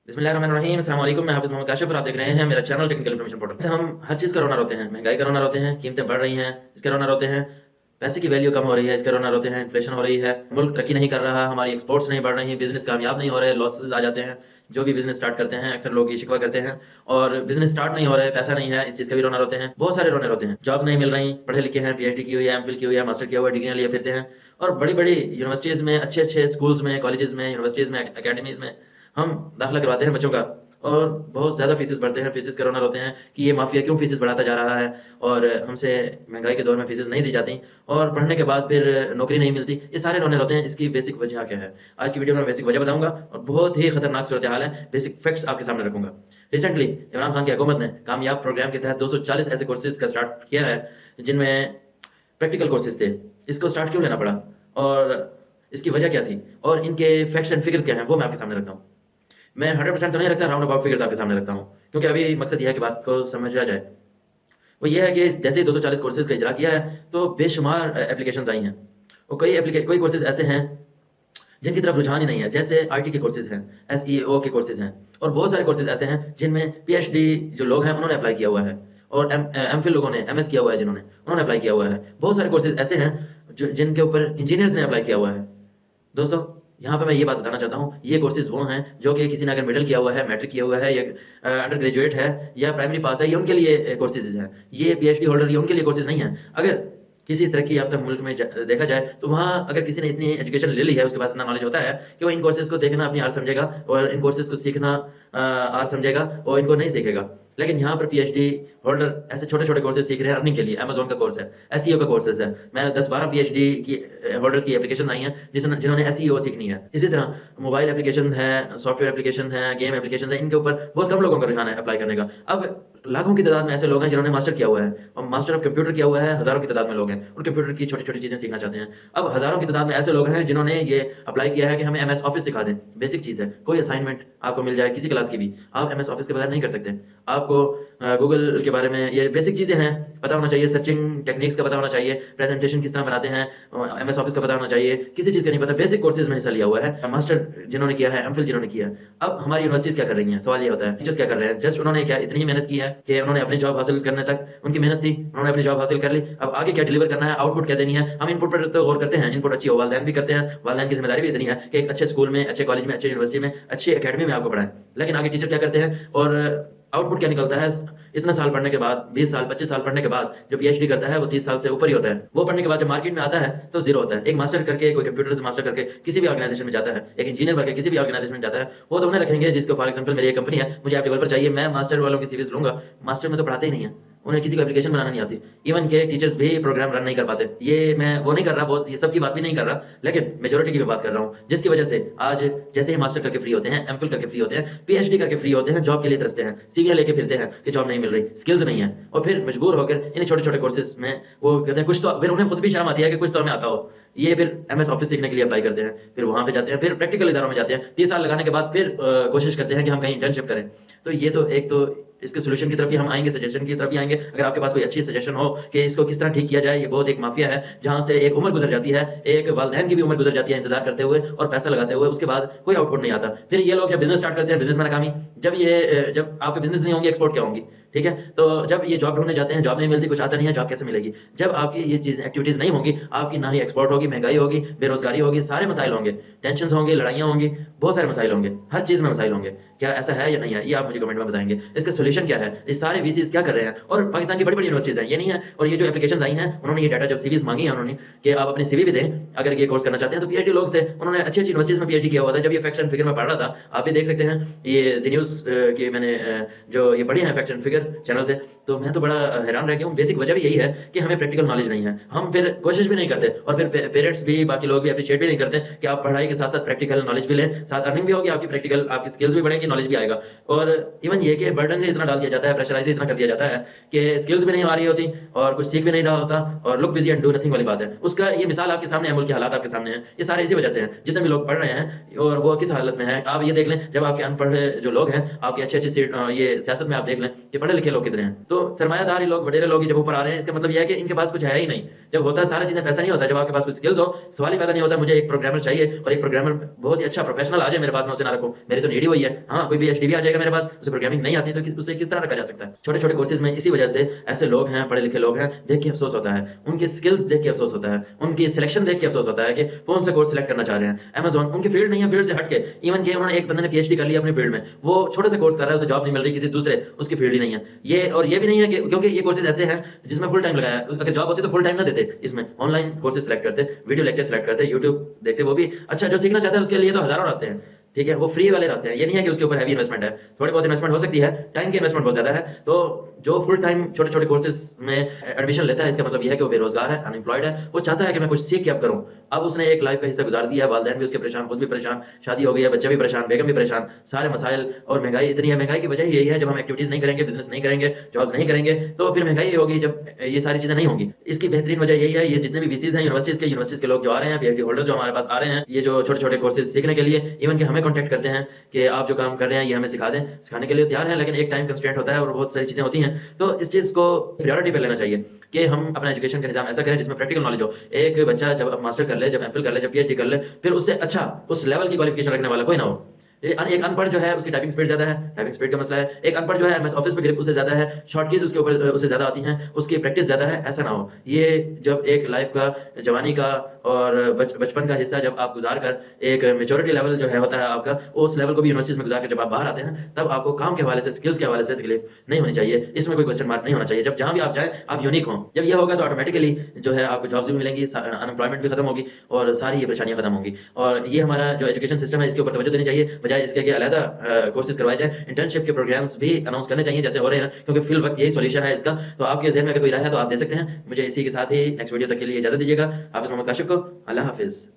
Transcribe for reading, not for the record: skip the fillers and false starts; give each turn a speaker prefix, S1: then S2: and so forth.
S1: बिस्मिल्लाहिर्रहमानिर्रहीम। अस्सलाम वालेकुम। मैं हाफिज़ मोहम्मद काशिफ और आप देख रहे हैं मेरा चैनल टेक्निकल इन्फॉर्मेशन पोर्टल। हम हर चीज़ का रोना रोते हैं, महंगाई का रोना रोते हैं, कीमतें बढ़ रही हैं इसके रोना रोते हैं, पैसे की वैल्यू कम हो रही है इसके रोना रोते हैं, इन्फ्लेशन हो रही है, मुल्क तरक्की नहीं कर रहा, हमारी एक्सपोर्ट्स नहीं बढ़ रही, बिजनेस कामयाब नहीं हो रहे, लॉसेज आ जाते हैं। जो भी बिजनेस स्टार्ट करते हैं अक्सर लोग ये शिकवा करते हैं, और बिजनेस स्टार्ट नहीं हो रहा है, पैसा नहीं है, इस चीज़ का भी रोना रोते हैं। बहुत सारे रोने रोते हैं, जॉब नहीं मिल रही, पढ़े लिखे हैं, पीएचडी की हुई है, एमफिल की हुई है, मास्टर किया हुआ है, डिग्रियाँ लिए फिरते हैं, और बड़ी बड़ी यूनिवर्सिटीज़ में, अच्छे अच्छे स्कूल्स में, कॉलेजेस में, यूनिवर्सिटीज़ में, अकेडमीज़ में हम दाखिला करवाते हैं बच्चों का, और बहुत ज़्यादा फीसेस बढ़ते हैं। फीसेस का रोना रोते हैं कि ये माफिया क्यों फीसेस बढ़ाता जा रहा है, और हमसे महंगाई के दौर में फीसेस नहीं दी जाती, और पढ़ने के बाद फिर नौकरी नहीं मिलती। ये सारे रोने रोते हैं। इसकी बेसिक वजह क्या है, आज की वीडियो में बेसिक वजह बताऊंगा, और बहुत ही खतरनाक सूरत हाल है, बेसिक फैक्ट्स आपके सामने रखूंगा। रिसेंटली इमरान खान की हुकूमत ने कामयाब प्रोग्राम के तहत 240 ऐसे कोर्सेज का स्टार्ट किया है जिनमें प्रैक्टिकल कोर्सेज थे। इसको स्टार्ट क्यों लेना पड़ा, और इसकी वजह क्या थी, और इनके फैक्ट्स एंड फिगर्स क्या हैं, वो मैं आपके सामने रखता हूँ। मैं 100% तो नहीं रखता, राउंड अबाउट फिगर्स आपके सामने रखता हूँ, क्योंकि अभी मकसद यह है कि बात को समझा जाए। वो ये है कि जैसे ही 240 कोर्सेज का इजरा किया है तो बेशुमार एप्लीकेशंस आई हैं, और कई कोर्सेज ऐसे हैं जिनकी तरफ रुझान ही नहीं है। जैसे आईटी के कोर्सेज हैं, एसईओ के कोर्सेज हैं, और बहुत सारे कोर्सेज ऐसे हैं जिनमें पीएचडी जो लोग हैं उन्होंने अप्लाई किया हुआ है, और एमफिल लोगों ने, एमएस किया हुआ है जिन्होंने, उन्होंने अप्लाई किया हुआ है। बहुत सारे कोर्सेज ऐसे हैं जिनके ऊपर इंजीनियर्स ने अप्लाई किया हुआ है। दोस्तों, यहाँ पे मैं ये बात बताना चाहता हूँ, ये कोर्सेज वो हैं जो कि किसी ने अगर मिडिल किया हुआ है, मैट्रिक किया हुआ है, या अंडर ग्रेजुएट है, या प्राइमरी पास है, ये उनके लिए कोर्सेज हैं। ये पीएचडी होल्डर, ये उनके लिए कोर्सेज नहीं हैं। अगर किसी तरक्की याफ्ता मुल्क में देखा जाए तो वहाँ अगर किसी ने इतनी एजुकेशन ले ली है, उसके पास इतना नॉलेज होता है कि वो इन कोर्सेज को देखना अपनी आर्ट समझेगा, और इन कोर्सेज को सीखना आर्ट समझेगा, और इनको नहीं सीखेगा। लेकिन यहाँ पर पीएचडी होल्डर ऐसे छोटे छोटे कोर्सेज सीख रहे हैं अर्निंग के लिए। अमेजोन का कोर्स है, एसईओ का कोर्सेज है। मैं 10-12 पीएचडी की होल्डर्स की एप्लीकेशन आई हैं जिन्होंने एसईओ सीखनी है। इसी तरह मोबाइल एप्लीकेशन है, सॉफ्टवेयर एप्लीकेशन है, गेम एप्लीकेशन है, इनके ऊपर बहुत कम लोगों का रुझान है अप्लाई करने का। अब लाखों की तादाद में ऐसे लोग हैं जिन्होंने मास्टर किया हुआ है, और मास्टर ऑफ कंप्यूटर किया हुआ है हज़ारों की तादाद में लोग हैं, और कंप्यूटर की छोटी छोटी चीज़ें सीखना चाहते हैं। अब हज़ारों की तादाद में ऐसे लोग हैं जिन्होंने ये अप्लाई किया है कि हमें एमएस ऑफिस सिखा दें। बेसिक चीज़ है, कोई असाइनमेंट आपको मिल जाए किसी क्लास की भी, आप एमएस ऑफिस के बगैर नहीं कर सकते। आपको गूगल के बारे में ये बेसिक चीज़ें हैं पता होना चाहिए, सर्चिंग टेक्निक्स का पता होना चाहिए, प्रेजेंटेशन किस तरह बनाते हैं एमएस ऑफिस का पता होना चाहिए। किसी चीज़ का नहीं पता, बेसिक कोर्सेज में हिस्सा लिया हुआ है, मास्टर जिन्होंने किया है, एमफिल जिन्होंने किया है। अब हमारी यूनिवर्सिटीज़ क्या कर रही हैं, सवाल ये होता है, टीचर्स क्या कर रहे हैं। जस्ट उन्होंने क्या इतनी ही मेहनत की है कि उन्होंने अपनी जॉब हासिल करने तक उनकी मेहनत थी, उन्होंने अपनी जॉब हासिल कर ली। अब आगे क्या डिलीवर करना है, आउटपुट क्या देनी है, हम इनपुट पर तो गौर करते हैं, इनपुट अच्छी हो, वालिदैन भी करते हैं, वालिदैन की जिम्मेदारी भी इतनी है कि एक अच्छे स्कूल में, अच्छे कॉलेज में, अच्छे यूनिवर्सिटी में, अच्छी अकेडमी में आपको पढ़ाएं। लेकिन आगे टीचर क्या करते हैं, और आउटपुट क्या निकलता है। इतना साल पढ़ने के बाद, 20 साल 25 साल पढ़ने के बाद जो पीएचडी करता है वो 30 साल से ऊपर ही होता है। वो पढ़ने के बाद जब मार्केट में आता है तो जीरो होता है। एक मास्टर करके, कोई कंप्यूटर से मास्टर करके किसी भी ऑर्गेनाइजेशन में जाता है, एक इंजीनियर करके किसी भी ऑर्गेनाइजेशन में जाता है, वो तो उन्हें रखेंगे जिसको, फॉर एग्जाम्पल मेरी एक कंपनी है, मुझे ऐप डेवलपर चाहिए, मैं मास्टर वालों की सीरीज लूंगा। मास्टर में तो पढ़ाते ही नहीं है, उन्हें किसी को एप्लीकेशन बनाना नहीं आती। इवन के टीचर्स भी प्रोग्राम रन नहीं कर पाते। ये मैं वो नहीं कर रहा, बहुत ये सब की बात भी नहीं कर रहा, लेकिन मेजोरिटी की भी बात कर रहा हूँ, जिसकी वजह से आज जैसे ही मास्टर करके फ्री होते हैं, एमफिल करके फ्री होते हैं, पीएचडी करके फ्री होते हैं, जॉब के लिए तरसते हैं, सीवीआई लेके फिरते हैं कि जॉब नहीं मिल रही, स्किल्स नहीं है, और फिर मजबूर होकर इन छोटे छोटे कोर्सेज में वो कहते हैं कुछ तो, फिर उन्हें खुद भी शर्म आती है कि कुछ तो हमें आता हो। ये फिर एमएस ऑफिस सीखने के लिए अप्लाई करते हैं, फिर वहां पे जाते हैं, फिर प्रैक्टिकल इदारों में जाते हैं, 30 साल लगाने के बाद फिर कोशिश करते हैं कि हम कहीं इंटर्नशिप करें। तो ये तो एक तो इसके सोल्यूशन की तरफ भी हम आएंगे, सजेशन की तरफ भी आएंगे। अगर आपके पास कोई अच्छी सजेशन हो कि इसको किस तरह ठीक किया जाए, ये बहुत एक माफिया है जहां से एक उम्र गुजर जाती है, एक वालिदैन की भी उम्र गुजर जाती है इंतजार करते हुए और पैसा लगाते हुए, उसके बाद कोई आउटपुट नहीं आता। फिर ये लोग जब बिजनेस स्टार्ट करते हैं, बिजनेस में नाकामी, जब आपके बिजनेस नहीं होंगे, एक्सपोर्ट क्या होंगी, ठीक है। तो जब ये जॉब ढूंढने जाते हैं, जॉब नहीं मिलती, कुछ आता नहीं है, जॉब कैसे मिलेगी। जब आपकी ये चीज एक्टिविटीज नहीं होंगी, आपकी ना ही एक्सपोर्ट होगी, महंगाई होगी, बेरोजगारी होगी, सारे मसाइल होंगे, टेंशन होंगी, लड़ाइयाँ होंगी, बहुत सारे मसाइल होंगे, हर चीज में मसाइल होंगे। क्या ऐसा है या नहीं है, ये आप मुझे कमेंट में बताएंगे। इसका सोल्यूशन क्या है, इस सारे वीसीज क्या कर रहे हैं, और पाकिस्तान की बड़ी बड़ी यूनिवर्सिटीज हैं, ये नहीं है। और ये जो एप्लीकेशन आई हैं, उन्होंने ये डाटा जब सीवीज मांगी है उन्होंने कि आप अपनी सीवी भी दें अगर ये कोर्स करना चाहते हैं, तो पीएचडी लोग से उन्होंने अच्छी अच्छी यूनिवर्सिटीज में पीएचडी किया हुआ था। जब ये फैक्ट एंड फिगर में पढ़ रहा था, आप भी देख सकते हैं, ये द न्यूज की मैंने जो ये पढ़ी है फैक्ट एंड फिगर चैनल से, तो मैं तो बड़ा हैरान रह गया हूँ। बेसिक वजह भी यही है कि हमें प्रैक्टिकल नॉलेज नहीं है, हम फिर कोशिश भी नहीं करते, और फिर पेरेंट्स भी, बाकी लोग भी अप्रिशिएट भी नहीं करते कि आप पढ़ाई के साथ साथ प्रैक्टिकल नॉलेज भी लें, साथ अर्निंग भी होगी आपकी, प्रैक्टिकल आपकी स्किल्स भी बढ़ेंगी, नॉलेज भी आएगा। और इवन ये कि बर्डन से इतना डाल दिया जाता है, प्रेशराइज इतना कर दिया जाता है कि स्किल्स भी नहीं आ रही होती और कुछ सीख भी नहीं रहा होता, और look busy and do nothing वाली बात है। उसका ये मिसाल आपके सामने है, मुल्क के हालात आपके सामने हैं, ये सारे इसी वजह से हैं। जितने भी लोग पढ़ रहे हैं और वो किस हालत में है, आप ये देख लें, जब आपके अनपढ़ जो लोग हैं, आपकी अच्छी अच्छी सीट ये सियासत में आप देख लें कि पढ़े लिखे लोग कितने हैं। तो सरमायादार ही लोग, वडेरे लोग ही जब ऊपर आ रहे हैं, इसका मतलब यह है कि इनके पास कुछ है ही नहीं। जब होता है सारी चीजें पैसा नहीं होता, जब आपके पास कुछ स्किल्स हो, सवाल ही पैदा नहीं होता मुझे एक प्रोग्रामर चाहिए और एक प्रोग्रामर बहुत ही अच्छा प्रोफेशनल आ जाए मेरे पास, मैं उसे ना रखूं, मेरी तो नीड ही वही है। हाँ, कोई भी एचडीबी आ जाएगा मेरे पास, उसे प्रोग्रामिंग नहीं आती तो उसे किस तरह रखा जा सकता है। छोटे छोटे कोर्सेज में इसी वजह से ऐसे लोग हैं, पढ़े लिखे लोग हैं, देख के अफसोस होता है, उनकी स्किल्स देख के अफसोस होता है, उनकी सिलेक्शन देख के अफसोस होता है कि कौन सा कोर्स सिलेक्ट करना चाह रहे हैं। अमेजॉन उनकी फील्ड नहीं है, फील्ड से हट के, इवन कि उन्होंने एक बंदे ने पीएचडी कर लिया अपनी फील्ड में, वो छोटे से कोर्स कर रहा है, उसे जॉब नहीं मिल रही, किसी दूसरे उसकी फील्ड ही नहीं है ये। और ये भी नहीं है कि क्योंकि ये कोर्सेज ऐसे हैं जिसमें फुल टाइम लगाया, अगर जॉब होती तो फुल टाइम ना देते, इसमें ऑनलाइन कोर्सेज सेलेक्ट करते, वीडियो लेक्चर सेलेक्ट करते, यूट्यूब देखते, वो भी अच्छा जो सीखना चाहते हैं उसके लिए तो हजारों रास्ते हैं, ठीक है, वो फ्री वाले रास्ते हैं। ये नहीं है कि उसके ऊपर हैवी इन्वेस्टमेंट है, थोड़ी बहुत इन्वेस्टमेंट हो सकती है, टाइम की इन्वेस्टमेंट बहुत ज्यादा है। तो जो फुल टाइम छोटे छोटे कोर्सेज में एडमिशन लेता है, इसका मतलब यह है कि वो बेरोजगार है, अनएम्प्लॉयड है, वो चाहता है कि मैं कुछ सीख के अब करूं। अब उसने एक लाइफ का हिस्सा गुजार दिया है, वालिदैन भी उसके परेशान, खुद भी परेशान, शादी हो गई है, बच्चे भी परेशान, बेगम भी परेशान, सारे मसाइल, और महंगाई इतनी है। महंगाई की वजह यही है, जब हम एक्टिविटीज नहीं करेंगे, बिजनेस नहीं करेंगे, जॉब नहीं करेंगे, तो फिर महंगाई होगी जब ये सारी चीजें नहीं होंगी। इसकी बेहतरीन वजह यही है, ये जितने भी वीसीज हैं यूनिवर्सिटीज के लोग जो आ रहे हैं, पीएचडी होल्डर जो हमारे पास आ रहे हैं, ये जो छोटे छोटे कोर्सेज सीखने के लिए, इवन कि हमें कॉन्टैक्ट करते हैं कि आप जो काम कर रहे हैं ये हमें सिखा दें, सिखाने के लिए तैयार है, लेकिन एक टाइम कंस्ट्रेंट होता है और बहुत सारी चीजें होती हैं। तो इस चीज को प्रायोरिटी पे लेना चाहिए कि हम अपना एजुकेशन का निजाम ऐसा करें जिसमें प्रैक्टिकल नॉलेज हो। एक बच्चा जब मास्टर कर ले, जब एमफिल कर ले, जब पीएचडी कर ले, फिर उससे अच्छा उस लेवल की क्वालिफिकेशन रखने वाला कोई ना हो। एक अनपढ़ जो है उसकी टाइपिंग स्पीड ज्यादा है, टाइपिंग स्पीड का मसला है। एक अनपढ़ जो है एमएस ऑफिस पे ग्रिप उससे ज्यादा है, शॉर्ट कीज उसके ऊपर उससे ज्यादा आती हैं, उसकी प्रैक्टिस ज्यादा है, ऐसा ना हो। ये जब एक लाइफ का, जवानी का और बचपन का हिस्सा जब आप गुजार कर एक मेच्योरिटी लेवल जो है होता है आपका, उस लेवल को भी यूनिवर्सिटीज में गुजार कर जब आप बाहर आते हैं, तब आपको काम के हवाले से, स्किल्स के हवाले से तकलीफ नहीं होनी चाहिए, इसमें कोई क्वेश्चन मार्क नहीं होना चाहिए। जब जहां भी आप जाए आप यूनिक हों। जब ये होगा तो ऑटोमेटिकली जो है आपको जॉब्स भी मिलेंगी, अनएम्प्लॉयमेंट भी खत्म होगी और सारी ये परेशानियां खत्म होंगी। और ये हमारा जो एजुकेशन सिस्टम है इसके ऊपर तवज्जो देनी चाहिए, बजाय इसके कि अलग कोर्सेज करवाए जाए। इंटर्नशिप के प्रोग्राम्स भी अनाउंस करने चाहिए जैसे हो रहे हैं, क्योंकि फिल वक्त यही सॉल्यूशन है इसका। तो आपके ज़हन में अगर कोई राय है तो आप दे सकते हैं। मुझे इसी के साथ ही नेक्स्ट वीडियो तक के लिए इजाजत दीजिएगा। हाफिज़ मोहम्मद काशिफ को अल्लाह हाफिज़।